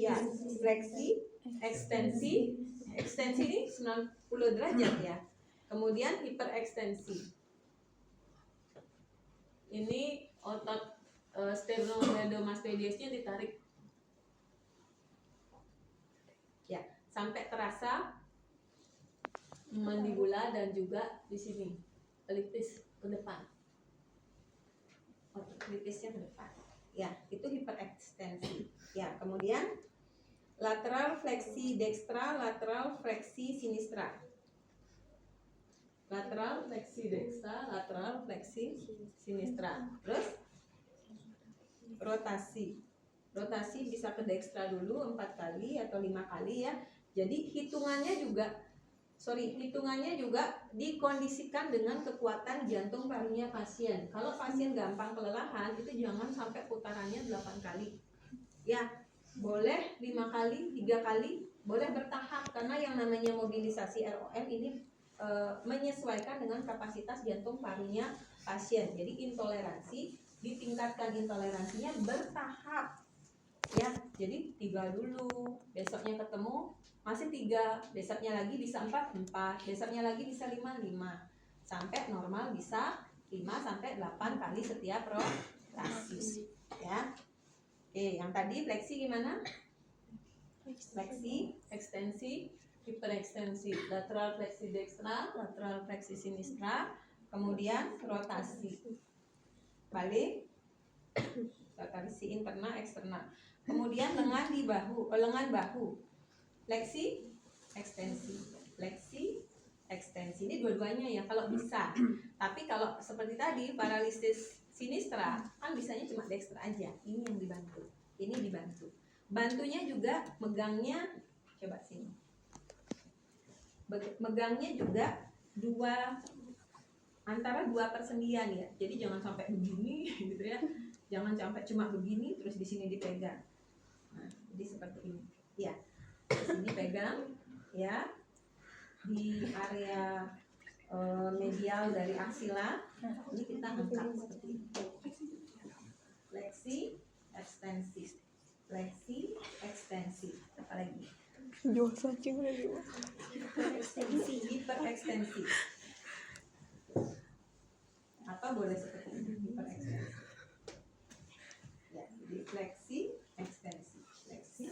Ya, fleksi, ekstensi. Ekstensi ini 90 derajat ya. Kemudian hiperekstensi. Ini otot sternocleidomastoideusnya ditarik. Ya, sampai terasa mandibula dan juga di sini pelipis ke depan. Otot pelipisnya ke depan. Ya, itu hiperekstensi. Ya, kemudian lateral fleksi dekstra, lateral fleksi sinistra. Lateral fleksi dekstra, lateral fleksi sinistra. Terus rotasi. Rotasi bisa ke dekstra dulu 4 kali atau 5 kali ya. Jadi hitungannya juga dikondisikan dengan kekuatan jantung parunya pasien. Kalau pasien gampang kelelahan itu jangan sampai putarannya 8 kali. Ya, boleh 5 kali, 3 kali, boleh bertahap karena yang namanya mobilisasi ROM ini menyesuaikan dengan kapasitas jantung parunya pasien. Jadi intoleransi, ditingkatkan intoleransinya bertahap. Ya, jadi 3 dulu, besoknya ketemu masih 3, besoknya lagi bisa 4, besoknya lagi bisa 5, sampai normal bisa 5 sampai 8 kali setiap rotasi. Ya. Oke, yang tadi fleksi gimana? Fleksi, ekstensi, hiperekstensi, lateral fleksi dekstra, lateral fleksi sinistra, kemudian rotasi. Balik, rotasi internal, eksternal. Kemudian lengan bahu. Fleksi, ekstensi, fleksi, ekstensi. Ini dua-duanya ya kalau bisa. Tapi kalau seperti tadi paralisis sinistra kan bisanya cuma dekstra aja. Ini yang dibantu. Ini dibantu. Bantunya juga megangnya, coba sini. Megangnya juga antara 2 persendian ya. Jadi jangan sampai begini gitu ya. Jangan sampai cuma begini terus di sini dipegang. Nah, jadi seperti ini. Ya. Di sini pegang ya. Di area medial dari aksila. Ini kita angkat seperti ini. Fleksi, ekstensi. Fleksi, ekstensi. Apa lagi? Hiperekstensi. Apa boleh seperti ini? Hiperekstensi. Ya, jadi fleksi, ekstensi. Fleksi,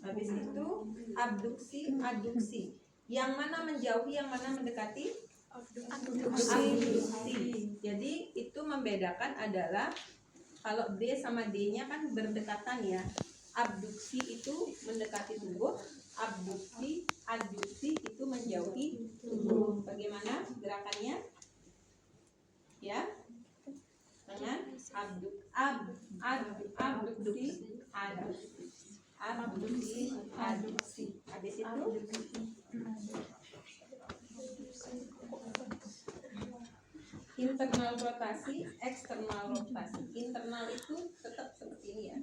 habis itu abduksi, adduksi. Yang mana menjauhi, yang mana mendekati? Abduksi. Jadi itu membedakan adalah kalau D sama D-nya kan berdekatan ya. Abduksi itu mendekati tubuh, abduksi, adduksi itu menjauhi tubuh. Bagaimana gerakannya? Ya, dengan abduksi, adduksi. Habis itu internal rotasi, eksternal rotasi. Internal itu tetap seperti ini ya.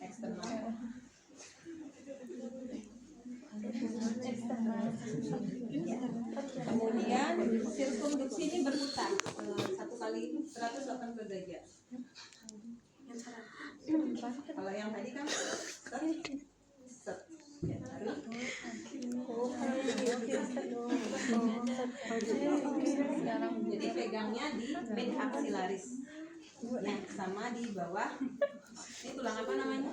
Eksternal. Ya. Kemudian sirkumduksi ini berputar 1 kali 180 derajat. Kalau yang tadi kan set. Jadi pegangnya di mid axillaris. Ya, sama di bawah. Ini tulang apa namanya?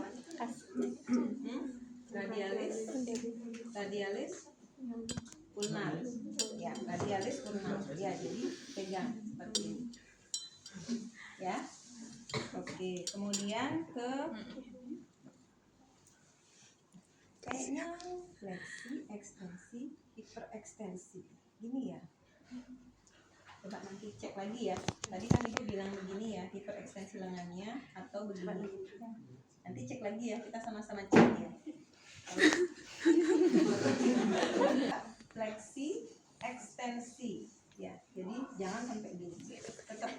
Radialis ulnar. Ya, radialis ulnar. Ya, jadi pegang seperti ini. Ya. Oke, kemudian ke kayaknya fleksi, ekstensi, hiperekstensi. Gini ya. Coba nanti cek lagi ya. Tadi kan Ibu bilang begini ya, hiperekstensi lengannya atau begini. Nanti cek lagi ya, kita sama-sama cek ya. Fleksi, ekstensi. Ya, jadi jangan sampai gini. Tetap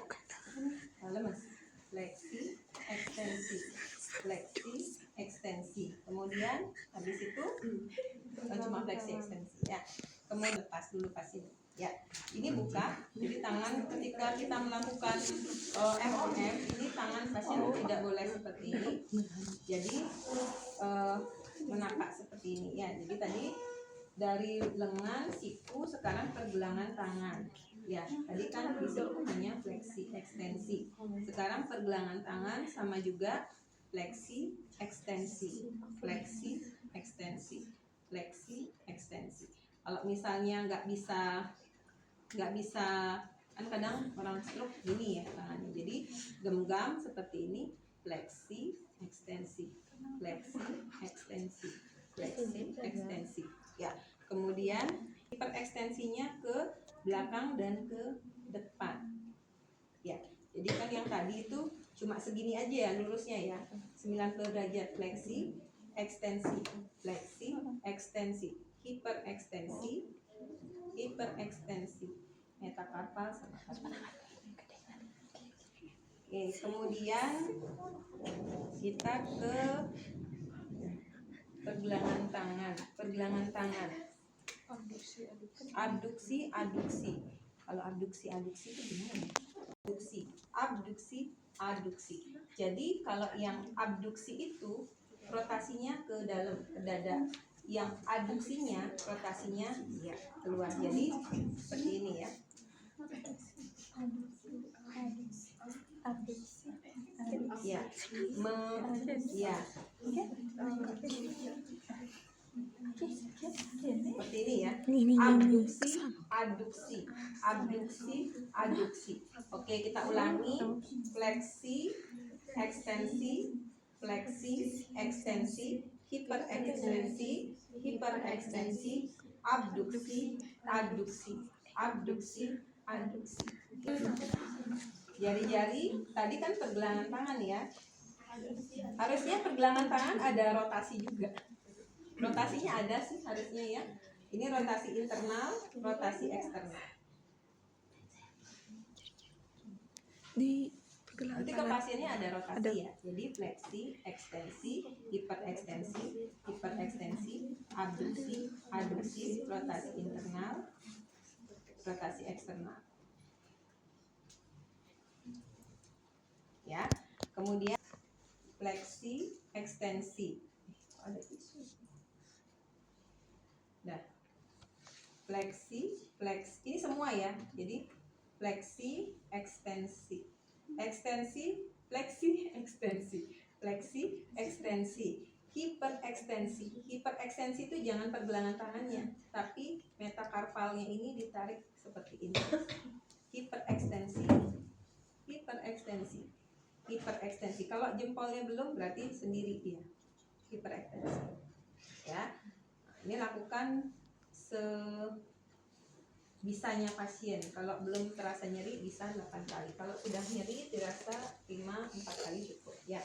lemes. Fleksi, ekstensi. Fleksi, ekstensi. Kemudian habis itu cuma fleksi ekstensi ya. kemudian lepas dulu pasien. Ya, ini buka. Jadi tangan ketika kita melakukan MOF, ini tangan pasien tidak boleh seperti ini. Jadi menapak seperti ini ya. Jadi tadi dari lengan, siku, sekarang pergelangan tangan. Ya, tadi kan di siku hanya fleksi ekstensi. Sekarang pergelangan tangan sama juga fleksi ekstensi, fleksi ekstensi, fleksi ekstensi. Kalau misalnya nggak bisa kan kadang orang stroke gini ya tangannya, jadi genggam seperti ini, fleksi ekstensi, fleksi ekstensi, fleksi ekstensi ya. Kemudian hiperekstensinya ke belakang dan ke depan ya. Jadi kan yang tadi itu cuma segini aja ya lurusnya ya, 90 derajat, fleksi ekstensi, fleksi ekstensi, hiperekstensi, hiperekstensi, metakarpal sama karpal. Oke, kemudian kita ke pergelangan tangan, pergelangan tangan, abduksi, aduksi. Kalau abduksi itu gimana? Abduksi. Jadi kalau yang abduksi itu rotasinya ke dalam, ke dada. Yang aduksinya rotasinya ya keluar. Jadi seperti ini ya. Ya, seperti ini ya. Abduksi. Oke, kita ulangi. Fleksi, ekstensi, fleksi, ekstensi, hiperekstensi, abduksi, aduksi. Jari-jari tadi kan pergelangan tangan ya. Harusnya pergelangan tangan ada rotasi juga. Rotasinya ada sih harusnya ya. Ini rotasi internal, rotasi eksternal. Nanti ke pasiennya ada rotasi ya. Jadi fleksi, ekstensi, hiperekstensi, aduksi, rotasi internal, rotasi eksternal. Ya. Kemudian fleksi, ekstensi. Ada tisu. Nah, fleksi, ini semua ya. Jadi fleksi, ekstensi, fleksi, ekstensi, hiperekstensi itu jangan pergelangan tangannya, tapi metakarpalnya ini ditarik seperti ini. Hiperekstensi. Kalau jempolnya belum berarti sendiri dia. Hiperekstensi. Ya. Ini lakukan sebisanya pasien. Kalau belum terasa nyeri bisa 8 kali. Kalau sudah nyeri dirasa 4 kali cukup. Ya.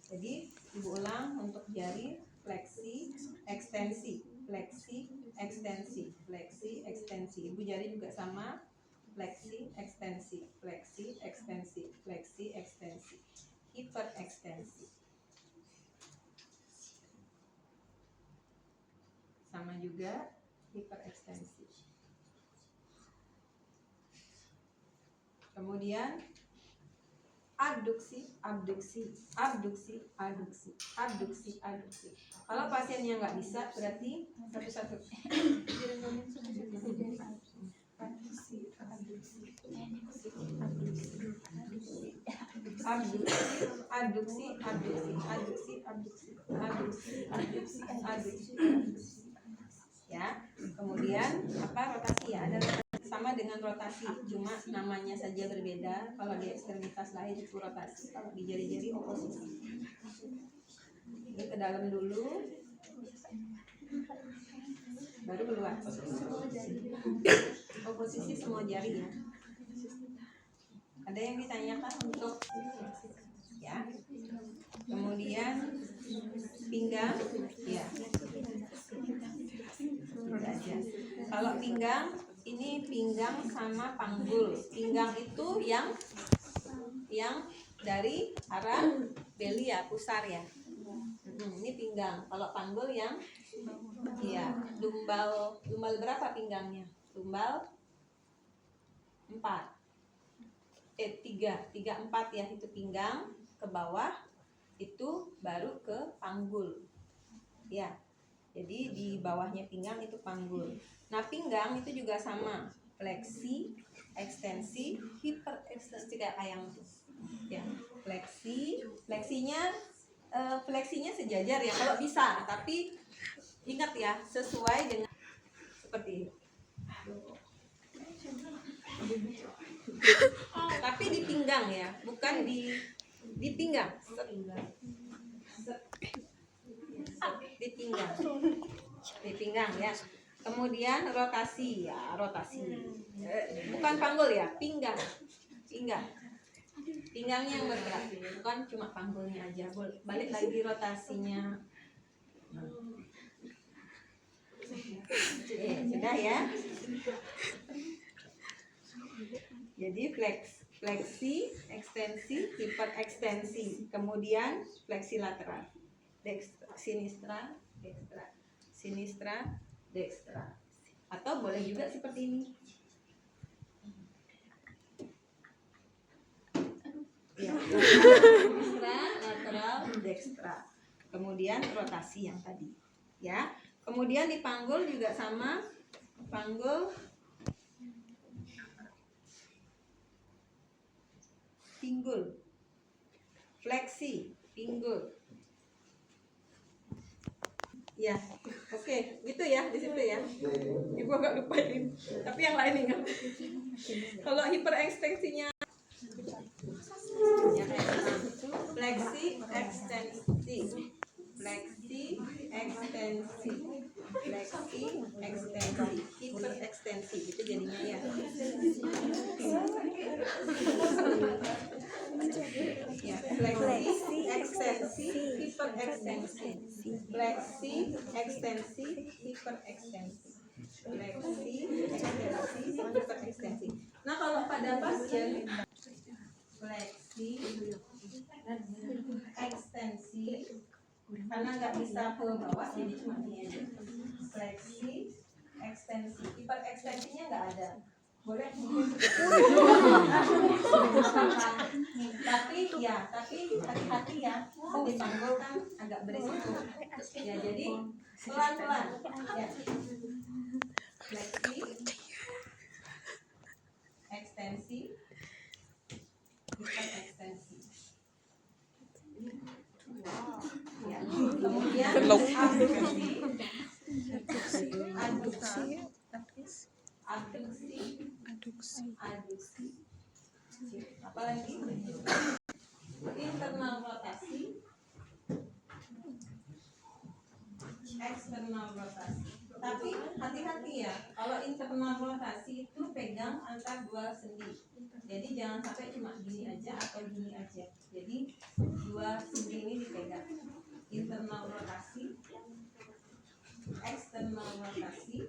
Jadi ibu ulang untuk jari, fleksi, ekstensi, fleksi, ekstensi, fleksi, ekstensi. Ibu jari juga sama, fleksi, ekstensi, fleksi, ekstensi, fleksi, ekstensi, hiperekstensi. Sama juga hiperekstensi. Kemudian abduksi. Kalau pasiennya nggak bisa berarti satu-satu. Abduksi. Ya, kemudian apa rotasi ya? Ada rotasi sama dengan rotasi, cuma namanya saja berbeda. Kalau di ekstremitas lain itu rotasi, kalau di jari-jari oposisi. Ini ke dalam dulu, baru keluar. Oposisi semua jari ya. Ada yang ditanyakan untuk ya? Kemudian pinggang, ya. Kalau pinggang, ini pinggang sama panggul. Pinggang itu yang dari arah belly ya, pusar ya. Ini pinggang. Kalau panggul yang Iya, dumbal berapa pinggangnya? Dumbal 4. 3, 4 ya, itu pinggang ke bawah, itu baru ke panggul. Ya. Jadi di bawahnya pinggang itu panggul. Nah, pinggang itu juga sama, fleksi, ekstensi, hiperekstensi kayak ayam tuh. Ya, fleksinya sejajar ya kalau bisa, tapi ingat ya, sesuai dengan seperti ini. Tapi di pinggang ya, bukan di pinggang. Di pinggang ya. Kemudian rotasi ya, bukan panggul ya, pinggang. Pinggangnya yang bergerak, bukan cuma panggulnya aja. Balik lagi rotasinya. Sudah ya. Jadi fleksi, ekstensi, hiperekstensi, kemudian fleksi lateral, sinistra, dekstra, atau boleh juga seperti ini. Ya, sinistra, lateral, dekstra. Kemudian rotasi yang tadi, ya. Kemudian di panggul juga sama, panggul, pinggul, fleksi, pinggul. Ya, oke, gitu ya di situ ya. Ibu agak lupain, tapi yang lain ingat. Kalau hiperekstensinya, ya, fleksi, ekstensi, hiperekstensi, itu jadinya ya. Ya, fleksi, ekstensi, hiperekstensi, fleksi, ekstensi, hiperekstensi, fleksi, ekstensi, hiperekstensi. Nah, kalau pada pasien fleksi, ekstensi, karena nggak bisa ke bawah, jadi cuma ini aja. Fleksi, ekstensi, hiperekstensinya nggak ada. Boleh tapi hati-hati ya, di panggul kan agak berisiko ya, jadi pelan-pelan ya. Fleksi, ekstensi, hiperekstensi ya. Kemudian aduksi, apalagi internal rotasi, eksternal rotasi. Tapi hati-hati ya, kalau internal rotasi itu pegang antar 2 sendi. Jadi jangan sampai cuma gini aja atau gini aja. Jadi 2 sendi ini dipegang. Internal rotasi, eksternal rotasi.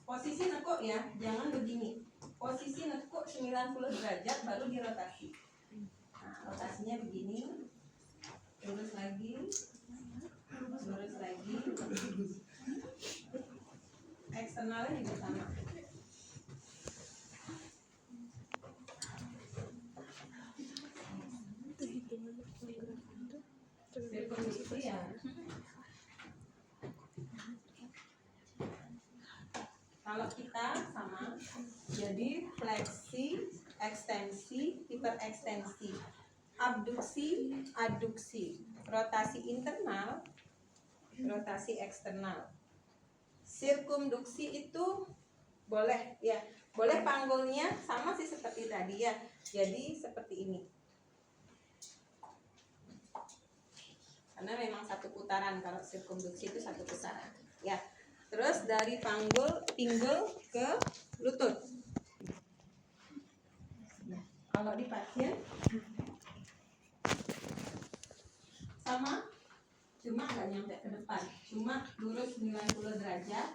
Posisi nekuk ya, jangan begini. Posisi nekuk 90 derajat baru dirotasi. Nah, rotasinya begini. Lurus lagi. Eksternalnya juga sama. Sirkumisi ya. Kalau kita sama, jadi fleksi, ekstensi, hiperekstensi, abduksi, aduksi, rotasi internal, rotasi eksternal. Sirkumduksi itu boleh ya, boleh panggulnya sama sih seperti tadi ya. Jadi seperti ini. Karena memang satu putaran, kalau sirkumduksi itu satu putaran. Ya. Terus dari pinggul ke lutut. Kalau di pasien sama, cuma nggak nyampe ke depan, cuma lurus 90 derajat.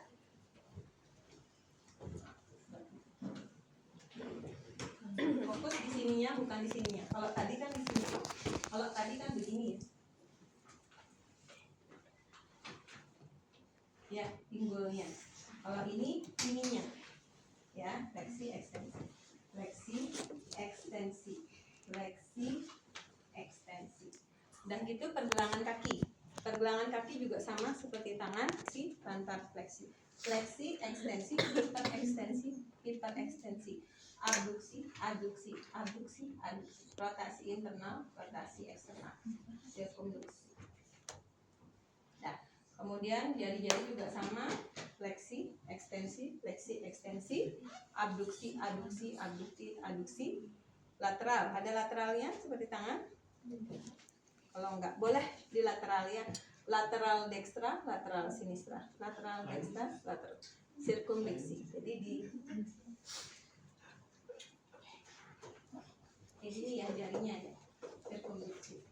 Fokus di sininya, bukan di sininya. Kalau tadi kan di sini. Kalau tadi kan begini ya. ya, pinggulnya. Kalau ini ininya, ya, fleksi ekstensi, fleksi ekstensi, fleksi ekstensi. Dan itu pergelangan kaki. Pergelangan kaki juga sama seperti tangan, si plantar fleksi, fleksi ekstensi, hiperekstensi, hiperekstensi, abduksi, aduksi, abduksi, aduksi, rotasi internal, rotasi eksternal, sirkumduksi. Nah, kemudian jari-jari juga sama, fleksi, ekstensi, abduksi, aduksi, abduksi, aduksi, lateral. Ada lateralnya seperti tangan? Kalau enggak, boleh di lateral ya. Lateral dekstra, lateral sinistra, lateral dekstra, lateral sirkumfleksi. Jadi ini ya jarinya ya, sirkumfleksi.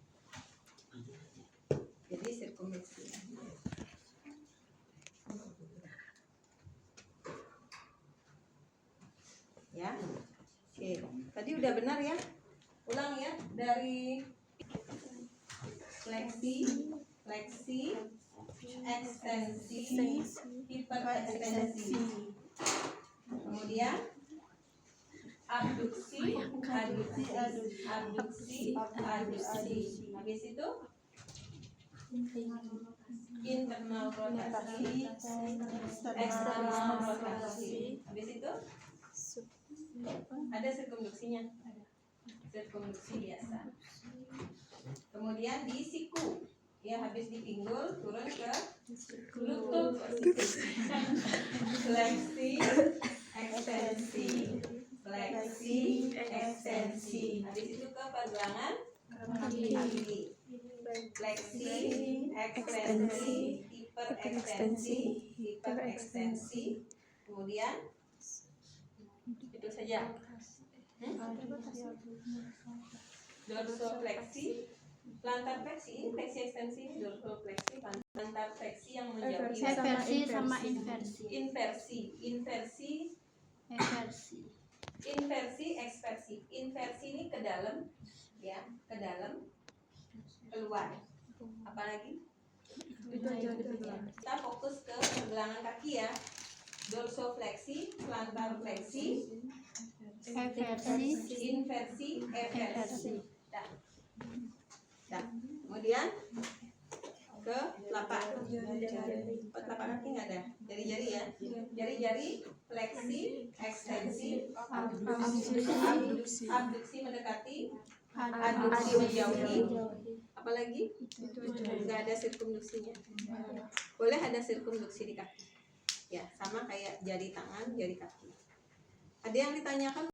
Jadi sirkumfleksi. Ya, oke. Tadi udah benar ya. Ulang ya, dari fleksi, ekstensi, hiperekstensi. Kemudian abduksi, aduksi. Habis itu internal rotasi, eksternal rotasi. Habis itu ada sirkumduksinya, sirkumduksi biasa. Kemudian di siku, ya, habis di pinggul turun ke lutut, fleksi ekstensi, fleksi ekstensi. Habis itu ke pergelangan kaki, fleksi ekstensi, hiperekstensi. Kemudian itu saja. Dorsofleksi, plantar fleksi, ini fleksi ekstensi, dorsofleksi, plantar fleksi yang menjauhi Eversi sama inversi. Inversi, eksversi. Inversi ini ke dalam, ya, ke dalam, keluar. Apalagi? Kita fokus ke pergelangan kaki ya. Dorsofleksi, plantar fleksi, inversi, eversi. Dah. Kemudian ke telapak. Telapak kaki nggak ada. Jari-jari ya. Jari-jari, fleksi, ekstensi, abduksi mendekati, aduksi menjauhi. Apalagi? Nggak ada sirkumduksinya. Boleh ada sirkumduksi di kaki. Ya, sama kayak jari tangan, jari kaki. Ada yang ditanyakan?